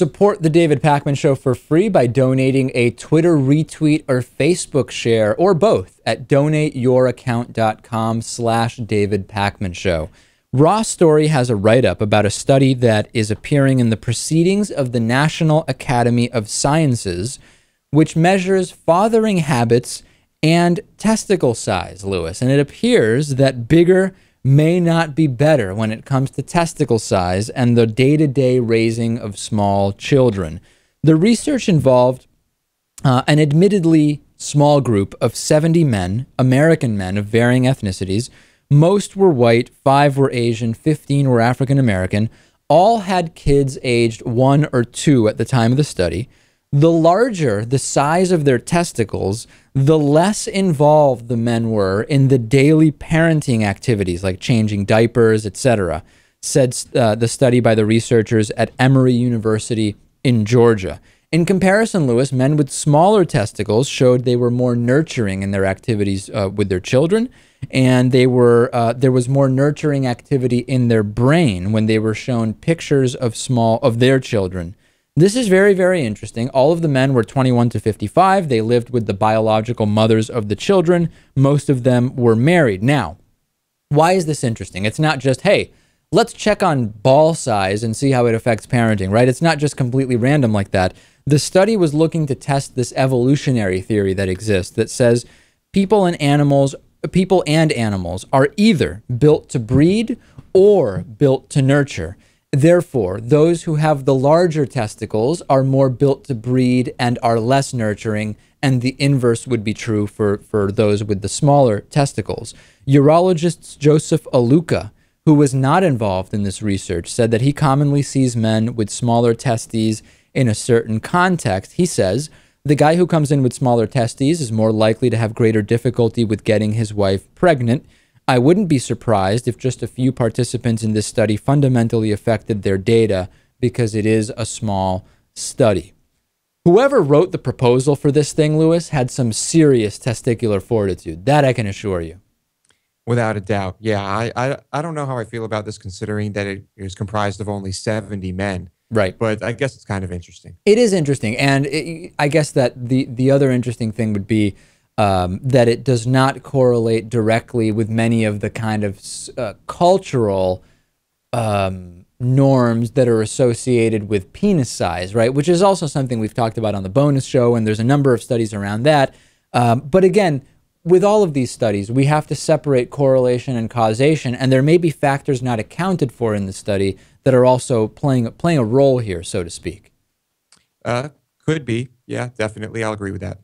Support the David Pakman Show for free by donating a Twitter retweet or Facebook share, or both, at donateyouraccount.com/David Pakman Show. Raw Story has a write-up about a study that is appearing in the Proceedings of the National Academy of Sciences, which measures fathering habits and testicle size, Lewis. And it appears that bigger may not be better when it comes to testicle size and the day-to-day raising of small children. The research involved an admittedly small group of 70 men, American men of varying ethnicities. Most were white, 5 were Asian, 15 were African American. All had kids aged 1 or 2 at the time of the study. The larger the size of their testicles, the less involved the men were in the daily parenting activities like changing diapers, etc., said the study by the researchers at Emory University in Georgia. In comparison, Lewis, men with smaller testicles showed they were more nurturing in their activities with their children, and there was more nurturing activity in their brain when they were shown pictures of their children. This is very, very interesting. All of the men were 21 to 55. They lived with the biological mothers of the children. Most of them were married. Now, why is this interesting? It's not just, hey, let's check on ball size and see how it affects parenting, right? It's not just completely random like that. The study was looking to test this evolutionary theory that exists that says people and animals are either built to breed or built to nurture. Therefore, those who have the larger testicles are more built to breed and are less nurturing, and the inverse would be true for those with the smaller testicles. Urologist Joseph Aluka, who was not involved in this research, said that he commonly sees men with smaller testes in a certain context. He says, the guy who comes in with smaller testes is more likely to have greater difficulty with getting his wife pregnant. I wouldn't be surprised if just a few participants in this study fundamentally affected their data because it is a small study. Whoever wrote the proposal for this thing, Lewis, had some serious testicular fortitude. That I can assure you. Without a doubt. Yeah, I don't know how I feel about this considering that it is comprised of only 70 men. Right. But I guess it's kind of interesting. It is interesting. And I guess that the other interesting thing would be that it does not correlate directly with many of the kind of cultural norms that are associated with penis size, right? Which is also something we've talked about on the bonus show, and there's a number of studies around that. But again, with all of these studies, we have to separate correlation and causation, and there may be factors not accounted for in the study that are also playing a role here, so to speak. Could be. Yeah, definitely. I'll agree with that.